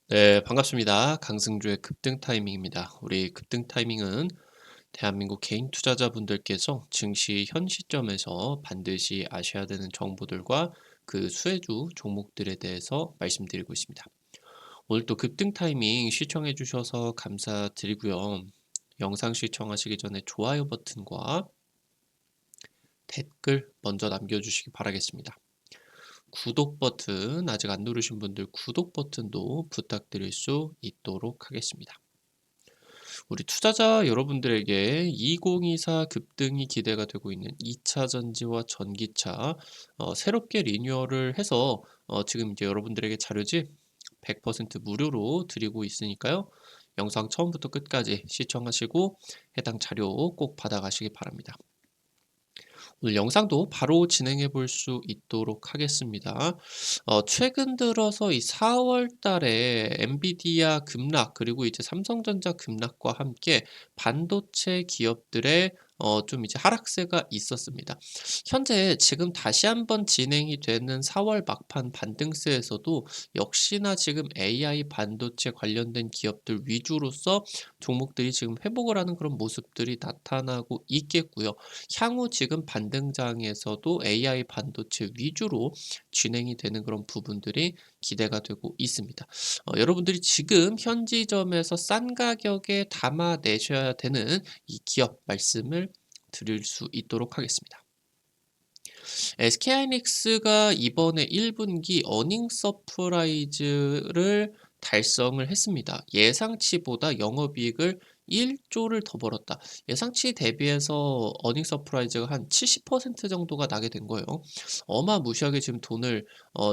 네, 반갑습니다. 강승주의 급등 타이밍입니다. 우리 급등 타이밍은 대한민국 개인 투자자분들께서 증시 현 시점에서 반드시 아셔야 되는 정보들과 그 수혜주 종목들에 대해서 말씀드리고 있습니다. 오늘 또 급등 타이밍 시청해 주셔서 감사드리고요. 영상 시청하시기 전에 좋아요 버튼과 댓글 먼저 남겨주시기 바라겠습니다. 구독 버튼 아직 안 누르신 분들 구독 버튼도 부탁드릴 수 있도록 하겠습니다. 우리 투자자 여러분들에게 2024 급등이 기대가 되고 있는 2차 전지와 전기차 새롭게 리뉴얼을 해서 지금 이제 여러분들에게 자료집 100% 무료로 드리고 있으니까요. 영상 처음부터 끝까지 시청하시고 해당 자료 꼭 받아가시기 바랍니다. 오늘 영상도 바로 진행해 볼 수 있도록 하겠습니다. 최근 들어서 이 4월 달에 엔비디아 급락 그리고 이제 삼성전자 급락과 함께 반도체 기업들의 좀 이제 하락세가 있었습니다. 현재 지금 다시 한번 진행이 되는 4월 막판 반등세에서도 역시나 지금 AI 반도체 관련된 기업들 위주로서 종목들이 지금 회복을 하는 그런 모습들이 나타나고 있겠고요. 향후 지금 반등장에서도 AI 반도체 위주로 진행이 되는 그런 부분들이 기대가 되고 있습니다. 여러분들이 지금 현지점에서 싼 가격에 담아내셔야 되는 이 기업 말씀을 드릴 수 있도록 하겠습니다. SK하이닉스가 이번에 1분기 어닝 서프라이즈를 달성을 했습니다. 예상치보다 영업이익을 1조를 더 벌었다. 예상치 대비해서 어닝 서프라이즈가 한 70% 정도가 나게 된 거예요. 어마무시하게 지금 돈을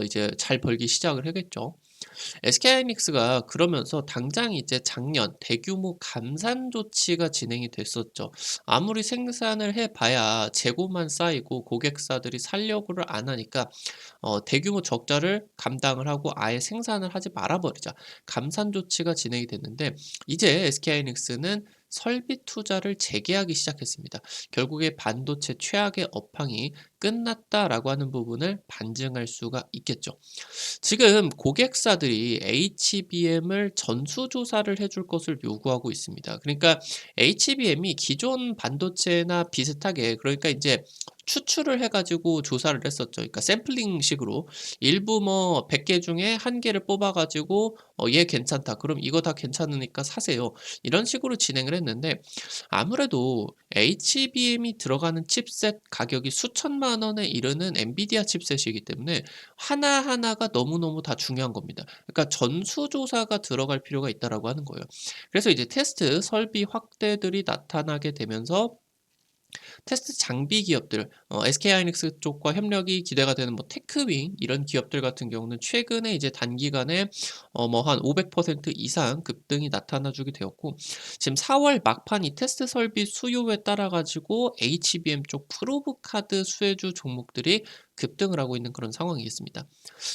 이제 잘 벌기 시작을 하겠죠. SK하이닉스가 그러면서 당장 이제 작년 대규모 감산 조치가 진행이 됐었죠. 아무리 생산을 해봐야 재고만 쌓이고 고객사들이 살려고를 안 하니까 대규모 적자를 감당을 하고 아예 생산을 하지 말아버리자. 감산 조치가 진행이 됐는데 이제 SK하이닉스는 설비 투자를 재개하기 시작했습니다. 결국에 반도체 최악의 업황이 끝났다라고 하는 부분을 반증할 수가 있겠죠. 지금 고객사들이 HBM을 전수조사를 해줄 것을 요구하고 있습니다. 그러니까 HBM이 기존 반도체나 비슷하게 그러니까 이제 추출을 해가지고 조사를 했었죠. 그러니까 샘플링식으로 일부 뭐 100개 중에 한 개를 뽑아가지고 얘 괜찮다. 그럼 이거 다 괜찮으니까 사세요. 이런 식으로 진행을 했는데 아무래도 HBM이 들어가는 칩셋 가격이 수천만 원에 이르는 엔비디아 칩셋이기 때문에 하나하나가 너무너무 다 중요한 겁니다. 그러니까 전수조사가 들어갈 필요가 있다라고 하는 거예요. 그래서 이제 테스트 설비 확대들이 나타나게 되면서 테스트 장비 기업들, SK하이닉스 쪽과 협력이 기대가 되는 뭐 테크윙 이런 기업들 같은 경우는 최근에 이제 단기간에 뭐 한 500% 이상 급등이 나타나주게 되었고 지금 4월 막판 이 테스트 설비 수요에 따라 가지고 HBM 쪽 프로브 카드 수혜주 종목들이 급등을 하고 있는 그런 상황이 있습니다.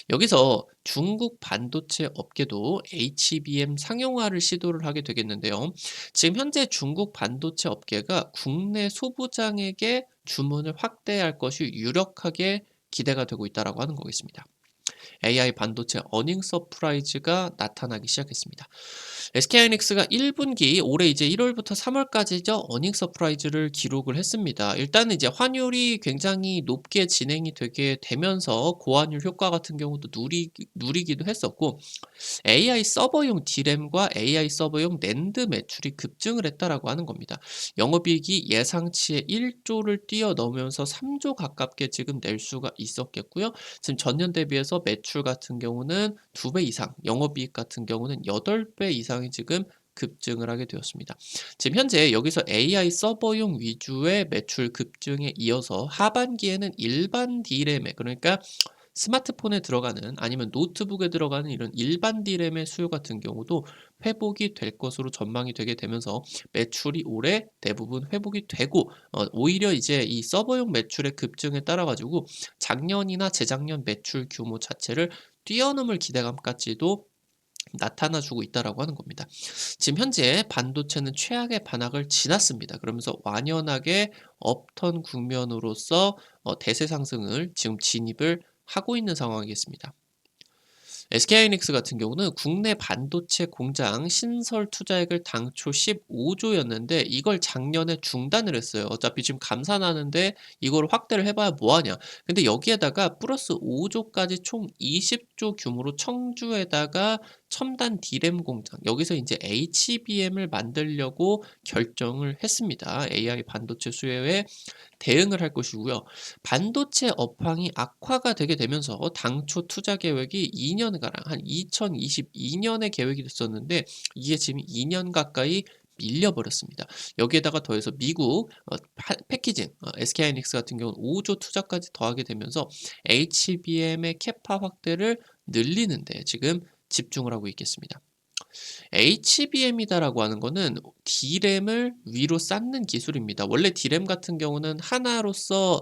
여기서 중국 반도체 업계도 HBM 상용화를 시도를 하게 되겠는데요. 지금 현재 중국 반도체 업계가 국내 소부장에게 주문을 확대할 것이 유력하게 기대가 되고 있다라고 하는 거겠습니다. AI 반도체 어닝 서프라이즈가 나타나기 시작했습니다. SK하이닉스가 1분기 올해 이제 1월부터 3월까지죠. 어닝 서프라이즈를 기록을 했습니다. 일단은 이제 환율이 굉장히 높게 진행이 되게 되면서 고환율 효과 같은 경우도 누리기도 했었고 AI 서버용 D램과 AI 서버용 낸드 매출이 급증을 했다라고 하는 겁니다. 영업이익이 예상치의 1조를 뛰어넘으면서 3조 가깝게 지금 낼 수가 있었겠고요. 지금 전년 대비해서 매출 같은 경우는 2배 이상, 영업이익 같은 경우는 8배 이상이 지금 급증을 하게 되었습니다. 지금 현재 여기서 AI 서버용 위주의 매출 급증에 이어서 하반기에는 일반 D램에 그러니까 스마트폰에 들어가는 아니면 노트북에 들어가는 이런 일반 D램의 수요 같은 경우도 회복이 될 것으로 전망이 되게 되면서 매출이 올해 대부분 회복이 되고 오히려 이제 이 서버용 매출의 급증에 따라 가지고 작년이나 재작년 매출 규모 자체를 뛰어넘을 기대감까지도 나타나주고 있다라고 하는 겁니다. 지금 현재 반도체는 최악의 반악을 지났습니다. 그러면서 완연하게 업턴 국면으로서 대세 상승을 지금 진입을 하고 있는 상황이겠습니다. SK하이닉스 같은 경우는 국내 반도체 공장 신설 투자액을 당초 15조였는데 이걸 작년에 중단을 했어요. 어차피 지금 감산하는데 이걸 확대를 해봐야 뭐하냐. 근데 여기에다가 플러스 5조까지 총 20조 규모로 청주에다가 첨단 D램 공장, 여기서 이제 HBM을 만들려고 결정을 했습니다. AI 반도체 수요에 대응을 할 것이고요. 반도체 업황이 악화가 되게 되면서 당초 투자 계획이 2년가량 한 2022년에 계획이 됐었는데 이게 지금 2년 가까이 밀려버렸습니다. 여기에다가 더해서 미국 패키징 SK하이닉스 같은 경우는 5조 투자까지 더하게 되면서 HBM의 캐파 확대를 늘리는데 지금 집중을 하고 있겠습니다. HBM이다라고 하는 거는 D램을 위로 쌓는 기술입니다. 원래 D램 같은 경우는 하나로서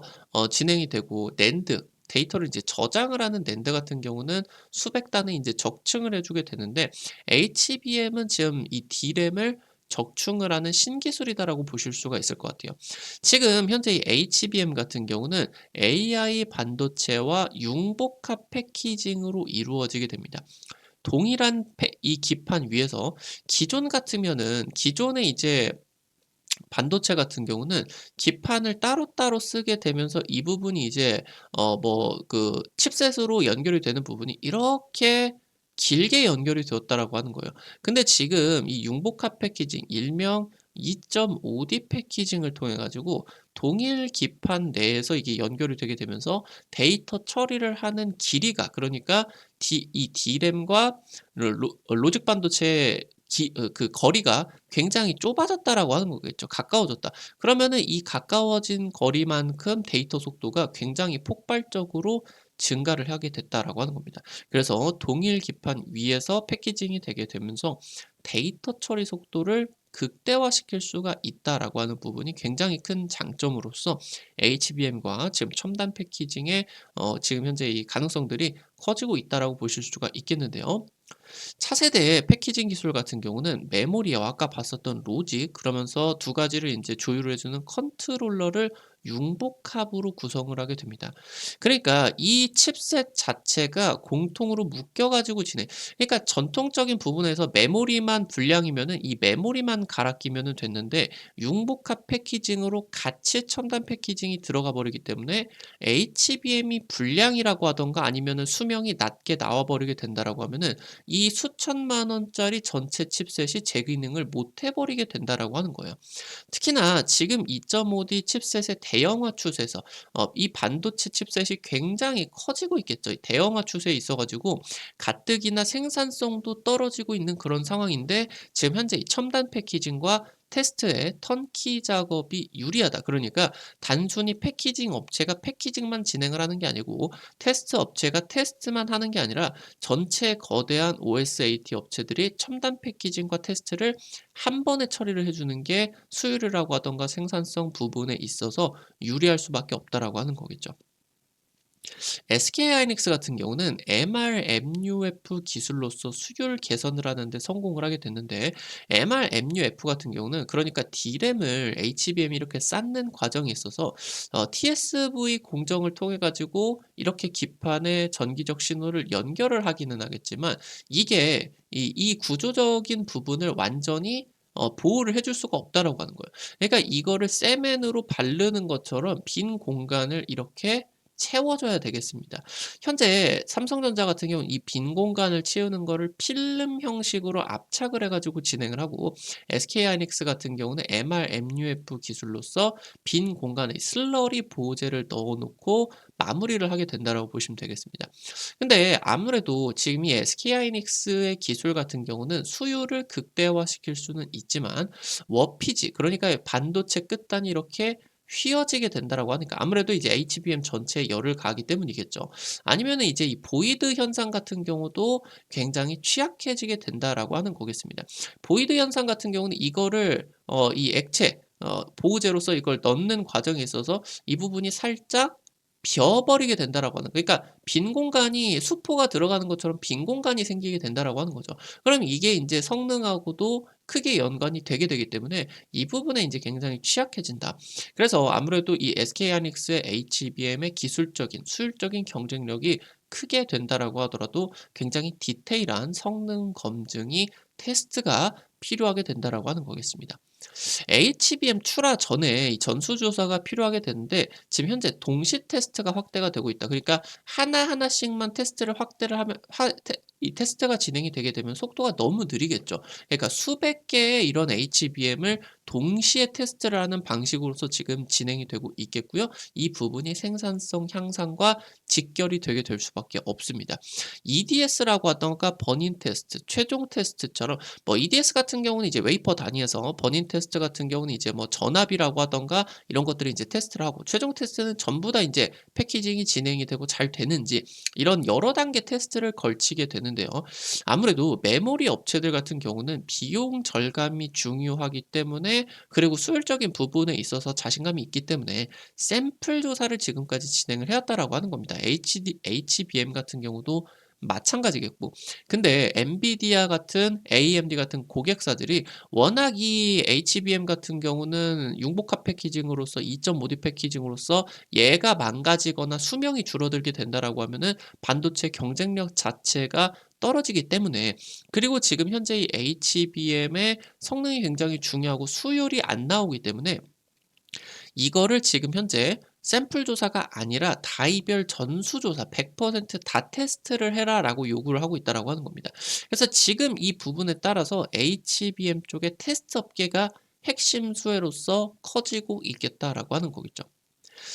진행이 되고 낸드 데이터를 이제 저장을 하는 낸드 같은 경우는 수백 단을 이제 적층을 해주게 되는데 HBM은 지금 이 D램을 적충을 하는 신기술이다라고 보실 수가 있을 것 같아요. 지금 현재 이 HBM 같은 경우는 AI 반도체와 융복합 패키징으로 이루어지게 됩니다. 동일한 이 기판 위에서 기존 같으면은 기존에 이제 반도체 같은 경우는 기판을 따로따로 쓰게 되면서 이 부분이 이제 뭐 그 칩셋으로 연결이 되는 부분이 이렇게 길게 연결이 되었다라고 하는 거예요. 근데 지금 이 융복합 패키징 일명 2.5D 패키징을 통해 가지고 동일 기판 내에서 이게 연결이 되게 되면서 데이터 처리를 하는 길이가 그러니까 이 D램과 로직 반도체 그 거리가 굉장히 좁아졌다라고 하는 거겠죠. 가까워졌다. 그러면은 이 가까워진 거리만큼 데이터 속도가 굉장히 폭발적으로 증가를 하게 됐다라고 하는 겁니다. 그래서 동일 기판 위에서 패키징이 되게 되면서 데이터 처리 속도를 극대화시킬 수가 있다라고 하는 부분이 굉장히 큰 장점으로서 HBM과 지금 첨단 패키징의 지금 현재 이 가능성들이 커지고 있다라고 보실 수가 있겠는데요. 차세대 패키징 기술 같은 경우는 메모리와 아까 봤었던 로직 그러면서 두 가지를 이제 조율을 해주는 컨트롤러를 융복합으로 구성을 하게 됩니다. 그러니까 이 칩셋 자체가 공통으로 묶여가지고 그러니까 전통적인 부분에서 메모리만 불량이면은 이 메모리만 갈아 끼면은 됐는데 융복합 패키징으로 같이 첨단 패키징이 들어가 버리기 때문에 HBM이 불량이라고 하던가 아니면은 수명이 낮게 나와 버리게 된다라고 하면은 이 수천만 원짜리 전체 칩셋이 제 기능을 못 해버리게 된다라고 하는 거예요. 특히나 지금 2.5D 칩셋의 대형화 추세에서 이 반도체 칩셋이 굉장히 커지고 있겠죠. 이 대형화 추세에 있어가지고 가뜩이나 생산성도 떨어지고 있는 그런 상황인데 지금 현재 이 첨단 패키징과 테스트의 턴키 작업이 유리하다. 그러니까 단순히 패키징 업체가 패키징만 진행을 하는 게 아니고 테스트 업체가 테스트만 하는 게 아니라 전체 거대한 OSAT 업체들이 첨단 패키징과 테스트를 한 번에 처리를 해주는 게 수율이라고 하던가 생산성 부분에 있어서 유리할 수밖에 없다라고 하는 거겠죠. SK하이닉스 같은 경우는 MRMUF 기술로서 수율 개선을 하는데 성공을 하게 됐는데 MRMUF 같은 경우는 그러니까 D램을 HBM 이렇게 쌓는 과정에 있어서 TSV 공정을 통해 가지고 이렇게 기판에 전기적 신호를 연결을 하기는 하겠지만 이게 이 구조적인 부분을 완전히 보호를 해줄 수가 없다라고 하는 거예요. 그러니까 이거를 세멘으로 바르는 것처럼 빈 공간을 이렇게 채워줘야 되겠습니다. 현재 삼성전자 같은 경우는 이 빈 공간을 채우는 거를 필름 형식으로 압착을 해가지고 진행을 하고 SK하이닉스 같은 경우는 MRMUF 기술로서 빈 공간에 슬러리 보호제를 넣어놓고 마무리를 하게 된다라고 보시면 되겠습니다. 근데 아무래도 지금 이 SK하이닉스의 기술 같은 경우는 수율을 극대화시킬 수는 있지만 워피지 그러니까 반도체 끝단이 이렇게 휘어지게 된다라고 하니까 아무래도 이제 HBM 전체에 열을 가하기 때문이겠죠. 아니면은 이제 이 보이드 현상 같은 경우도 굉장히 취약해지게 된다라고 하는 거겠습니다. 보이드 현상 같은 경우는 이거를 이 액체 보호제로서 이걸 넣는 과정에 있어서 이 부분이 살짝 비어버리게 된다라고 하는 그러니까 빈 공간이 수포가 들어가는 것처럼 빈 공간이 생기게 된다라고 하는 거죠. 그럼 이게 인제 성능하고도 크게 연관이 되게 되기 때문에 이 부분에 인제 굉장히 취약해진다. 그래서 아무래도 이 SK하이닉스의 HBM의 기술적인 수율적인 경쟁력이 크게 된다라고 하더라도 굉장히 디테일한 성능 검증이 테스트가 필요하게 된다라고 하는 거겠습니다. HBM 출하 전에 이 전수조사가 필요하게 되는데 지금 현재 동시 테스트가 확대가 되고 있다. 그러니까 하나하나씩만 테스트를 확대를 하면 이 테스트가 진행이 되게 되면 속도가 너무 느리겠죠. 그러니까 수백 개의 이런 HBM을 동시에 테스트를 하는 방식으로서 지금 진행이 되고 있겠고요. 이 부분이 생산성 향상과 직결이 되게 될 수밖에 없습니다. EDS라고 하던가 버닝 테스트, 최종 테스트처럼 뭐 EDS 같은 경우는 이제 웨이퍼 단위에서 버닝 테스트 같은 경우는 이제 뭐 전압이라고 하던가 이런 것들을 이제 테스트를 하고 최종 테스트는 전부 다 이제 패키징이 진행이 되고 잘 되는지 이런 여러 단계 테스트를 걸치게 되는데요. 아무래도 메모리 업체들 같은 경우는 비용 절감이 중요하기 때문에 그리고 수율적인 부분에 있어서 자신감이 있기 때문에 샘플 조사를 지금까지 진행을 해왔다라고 하는 겁니다. HBM 같은 경우도 마찬가지겠고. 근데 엔비디아 같은 AMD 같은 고객사들이 워낙 이 HBM 같은 경우는 융복합 패키징으로서 2.5D 패키징으로서 얘가 망가지거나 수명이 줄어들게 된다라고 하면은 반도체 경쟁력 자체가 떨어지기 때문에 그리고 지금 현재 이 HBM의 성능이 굉장히 중요하고 수율이 안 나오기 때문에 이거를 지금 현재 샘플 조사가 아니라 다이별 전수 조사 100%다 테스트를 해라라고 요구를 하고 있다라고 하는 겁니다. 그래서 지금 이 부분에 따라서 HBM 쪽의 테스트 업계가 핵심 수혜로서 커지고 있겠다라고 하는 거겠죠.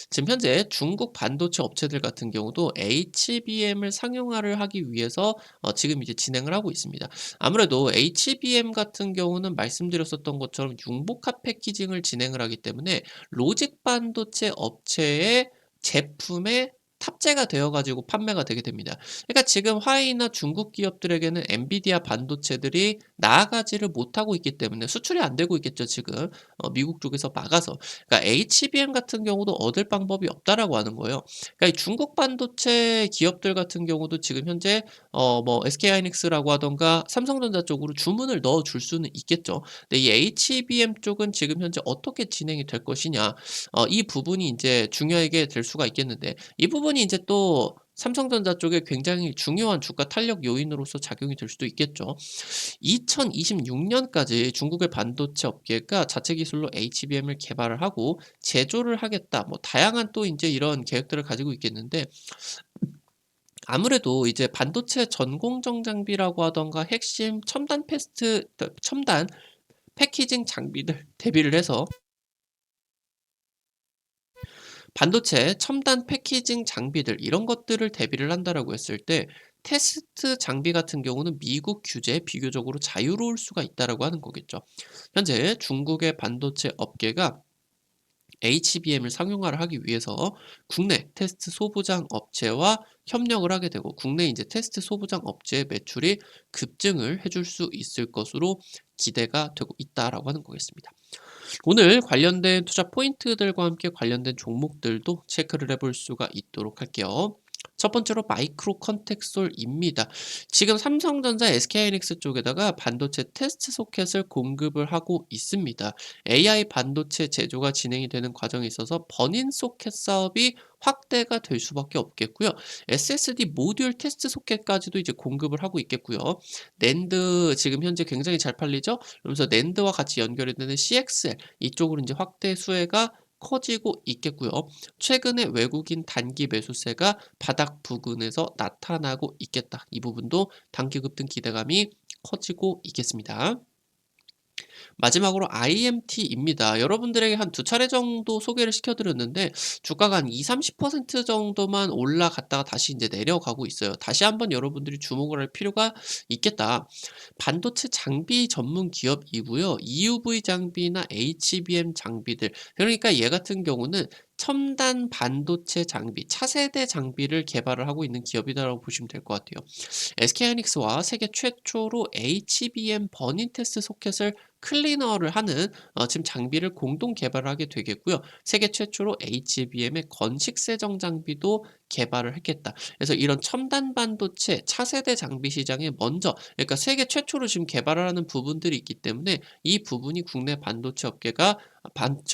지금 현재 중국 반도체 업체들 같은 경우도 HBM을 상용화를 하기 위해서 지금 이제 진행을 하고 있습니다. 아무래도 HBM 같은 경우는 말씀드렸었던 것처럼 융복합 패키징을 진행을 하기 때문에 로직 반도체 업체의 제품에 탑재가 되어 가지고 판매가 되게 됩니다. 그러니까 지금 화웨이나 중국 기업들에게는 엔비디아 반도체들이 나아가지를 못하고 있기 때문에 수출이 안 되고 있겠죠, 지금. 미국 쪽에서 막아서. 그러니까 HBM 같은 경우도 얻을 방법이 없다라고 하는 거예요. 그러니까 이 중국 반도체 기업들 같은 경우도 지금 현재 뭐 SK하이닉스라고 하던가 삼성전자 쪽으로 주문을 넣어 줄 수는 있겠죠. 근데 이 HBM 쪽은 지금 현재 어떻게 진행이 될 것이냐, 이 부분이 이제 중요하게 될 수가 있겠는데 이 부분이 이제 또 삼성전자 쪽에 굉장히 중요한 주가 탄력 요인으로서 작용이 될 수도 있겠죠. 2026년까지 중국의 반도체 업계가 자체 기술로 HBM을 개발을 하고 제조를 하겠다. 뭐 다양한 또 이제 이런 계획들을 가지고 있겠는데 아무래도 이제 반도체 전공정 장비라고 하던가 핵심 첨단 패키징 장비들 대비를 해서 반도체 첨단 패키징 장비들 이런 것들을 대비를 한다라고 했을 때 테스트 장비 같은 경우는 미국 규제에 비교적으로 자유로울 수가 있다라고 하는 거겠죠. 현재 중국의 반도체 업계가 HBM을 상용화를 하기 위해서 국내 테스트 소부장 업체와 협력을 하게 되고 국내 이제 테스트 소부장 업체의 매출이 급증을 해줄 수 있을 것으로 기대가 되고 있다라고 하는 거겠습니다. 오늘 관련된 투자 포인트들과 함께 관련된 종목들도 체크를 해볼 수가 있도록 할게요. 첫 번째로 마이크로 컨텍솔입니다. 지금 삼성전자, SK하이닉스 쪽에다가 반도체 테스트 소켓을 공급을 하고 있습니다. AI 반도체 제조가 진행이 되는 과정에 있어서 버닝 소켓 사업이 확대가 될 수밖에 없겠고요. SSD 모듈 테스트 소켓까지도 이제 공급을 하고 있겠고요. 낸드 지금 현재 굉장히 잘 팔리죠? 그러면서 낸드와 같이 연결이 되는 CXL 이쪽으로 이제 확대 수혜가 커지고 있겠고요. 최근에 외국인 단기 매수세가 바닥 부근에서 나타나고 있겠다. 이 부분도 단기 급등 기대감이 커지고 있겠습니다. 마지막으로 IMT입니다. 여러분들에게 한 두 차례 정도 소개를 시켜드렸는데 주가가 한 20-30% 정도만 올라갔다가 다시 이제 내려가고 있어요. 다시 한번 여러분들이 주목을 할 필요가 있겠다. 반도체 장비 전문 기업이고요. EUV 장비나 HBM 장비들 그러니까 얘 같은 경우는 첨단 반도체 장비, 차세대 장비를 개발을 하고 있는 기업이다라고 보시면 될 것 같아요. SK하이닉스와 세계 최초로 HBM 버닝 테스트 소켓을 클리너를 하는 지금 장비를 공동 개발하게 되겠고요. 세계 최초로 HBM의 건식 세정 장비도 개발을 했겠다. 그래서 이런 첨단 반도체 차세대 장비 시장에 먼저, 그러니까 세계 최초로 지금 개발을 하는 부분들이 있기 때문에 이 부분이 국내 반도체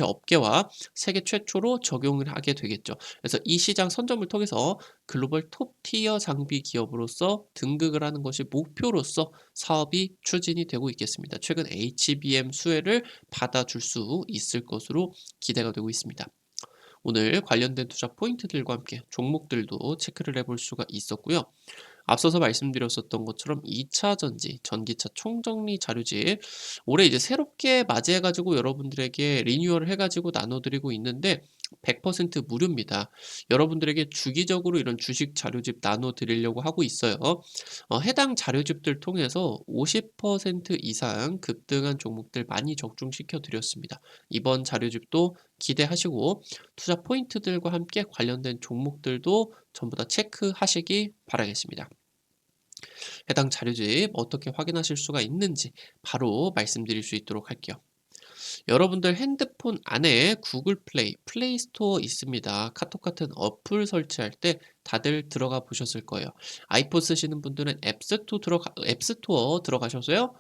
업계와 세계 최초로 적용을 하게 되겠죠. 그래서 이 시장 선점을 통해서 글로벌 톱티어 장비 기업으로서 등극을 하는 것이 목표로서 사업이 추진이 되고 있겠습니다. 최근 HBM 수혜를 받아줄 수 있을 것으로 기대가 되고 있습니다. 오늘 관련된 투자 포인트들과 함께 종목들도 체크를 해볼 수가 있었고요. 앞서서 말씀드렸었던 것처럼 2차 전지, 전기차 총정리 자료집 올해 이제 새롭게 맞이해가지고 여러분들에게 리뉴얼을 해가지고 나눠드리고 있는데 100% 무료입니다. 여러분들에게 주기적으로 이런 주식 자료집 나눠드리려고 하고 있어요. 해당 자료집들 통해서 50% 이상 급등한 종목들 많이 적중시켜 드렸습니다. 이번 자료집도 기대하시고 투자 포인트들과 함께 관련된 종목들도 전부 다 체크하시기 바라겠습니다. 해당 자료집 어떻게 확인하실 수가 있는지 바로 말씀드릴 수 있도록 할게요. 여러분들 핸드폰 안에 구글 플레이, 플레이 스토어 있습니다. 카톡 같은 어플 설치할 때 다들 들어가 보셨을 거예요. 아이폰 쓰시는 분들은 앱스토어 들어가셔서요.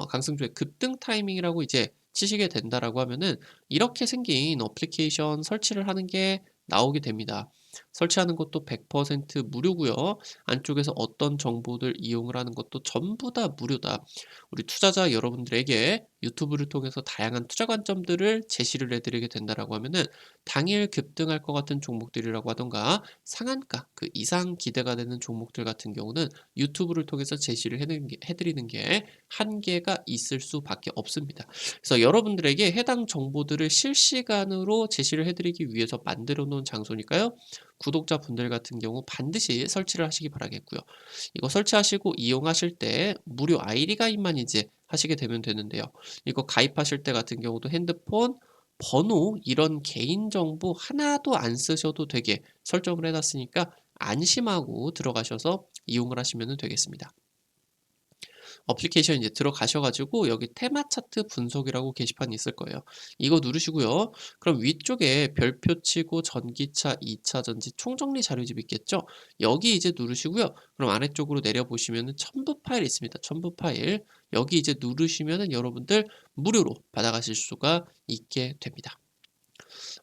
강승주의 급등 타이밍이라고 이제 치시게 된다라고 하면은 이렇게 생긴 어플리케이션 설치를 하는 게 나오게 됩니다. 설치하는 것도 100% 무료고요. 안쪽에서 어떤 정보들 이용을 하는 것도 전부 다 무료다. 우리 투자자 여러분들에게 유튜브를 통해서 다양한 투자 관점들을 제시를 해드리게 된다라고 하면은 당일 급등할 것 같은 종목들이라고 하던가 상한가 그 이상 기대가 되는 종목들 같은 경우는 유튜브를 통해서 제시를 해드리는 게 한계가 있을 수밖에 없습니다. 그래서 여러분들에게 해당 정보들을 실시간으로 제시를 해드리기 위해서 만들어 놓은 장소니까요. 구독자분들 같은 경우 반드시 설치를 하시기 바라겠고요. 이거 설치하시고 이용하실 때 무료 아이디 가입만 이제 하시게 되면 되는데요. 이거 가입하실 때 같은 경우도 핸드폰 번호 이런 개인정보 하나도 안 쓰셔도 되게 설정을 해놨으니까 안심하고 들어가셔서 이용을 하시면 되겠습니다. 어플리케이션 이제 들어가셔가지고 여기 테마 차트 분석이라고 게시판이 있을 거예요. 이거 누르시고요. 그럼 위쪽에 별표 치고 전기차 2차 전지 총정리 자료집 있겠죠? 여기 이제 누르시고요. 그럼 아래쪽으로 내려보시면 첨부 파일 있습니다. 첨부 파일. 여기 이제 누르시면 여러분들 무료로 받아가실 수가 있게 됩니다.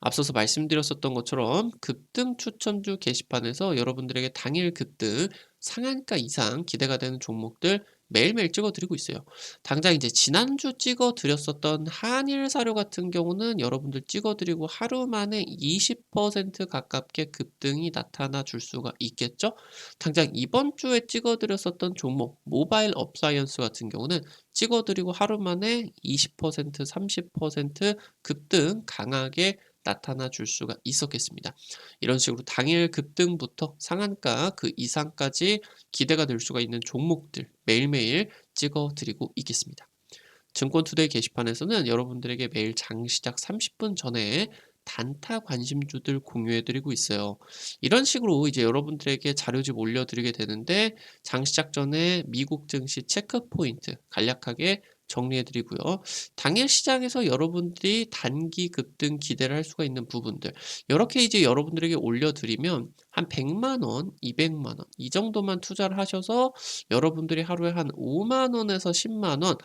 앞서서 말씀드렸었던 것처럼 급등 추천주 게시판에서 여러분들에게 당일 급등 상한가 이상 기대가 되는 종목들 매일매일 찍어드리고 있어요. 당장 이제 지난주 찍어드렸었던 한일사료 같은 경우는 여러분들 찍어드리고 하루 만에 20% 가깝게 급등이 나타나 줄 수가 있겠죠. 당장 이번 주에 찍어드렸었던 종목 모바일 업사이언스 같은 경우는 찍어드리고 하루 만에 20% 30% 급등 강하게 나타나 줄 수가 있었겠습니다. 이런 식으로 당일 급등부터 상한가 그 이상까지 기대가 될 수가 있는 종목들 매일매일 찍어 드리고 있겠습니다. 증권투데이 게시판에서는 여러분들에게 매일 장시작 30분 전에 단타 관심주들 공유해 드리고 있어요. 이런 식으로 이제 여러분들에게 자료집 올려드리게 되는데 장시작 전에 미국 증시 체크 포인트 간략하게 정리해드리고요. 당일 시장에서 여러분들이 단기 급등 기대를 할 수가 있는 부분들 이렇게 이제 여러분들에게 올려드리면 한 100만원, 200만원 이 정도만 투자를 하셔서 여러분들이 하루에 한 5만원에서 10만원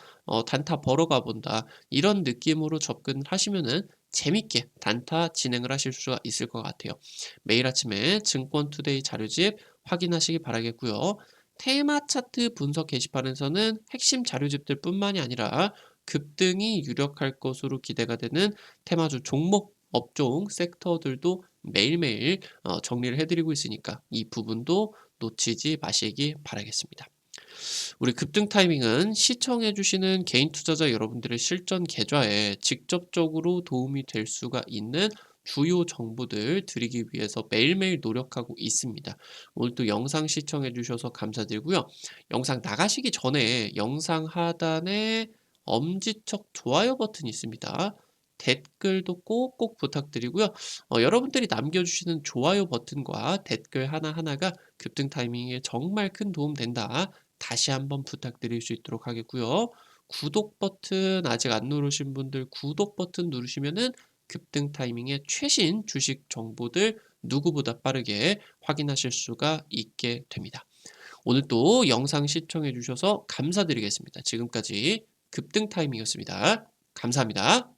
단타 벌어가 본다 이런 느낌으로 접근을 하시면은 재밌게 단타 진행을 하실 수가 있을 것 같아요. 매일 아침에 증권투데이 자료집 확인하시기 바라겠고요. 테마 차트 분석 게시판에서는 핵심 자료집들 뿐만이 아니라 급등이 유력할 것으로 기대가 되는 테마주 종목, 업종, 섹터들도 매일매일 정리를 해드리고 있으니까 이 부분도 놓치지 마시기 바라겠습니다. 우리 급등 타이밍은 시청해주시는 개인 투자자 여러분들의 실전 계좌에 직접적으로 도움이 될 수가 있는 주요 정보들 드리기 위해서 매일매일 노력하고 있습니다. 오늘도 영상 시청해주셔서 감사드리고요. 영상 나가시기 전에 영상 하단에 엄지척 좋아요 버튼이 있습니다. 댓글도 꼭꼭 부탁드리고요. 여러분들이 남겨주시는 좋아요 버튼과 댓글 하나하나가 급등 타이밍에 정말 큰 도움 된다. 다시 한번 부탁드릴 수 있도록 하겠고요. 구독 버튼 아직 안 누르신 분들 구독 버튼 누르시면은 급등 타이밍에 최신 주식 정보들 누구보다 빠르게 확인하실 수가 있게 됩니다. 오늘 또 영상 시청해 주셔서 감사드리겠습니다. 지금까지 급등 타이밍이었습니다. 감사합니다.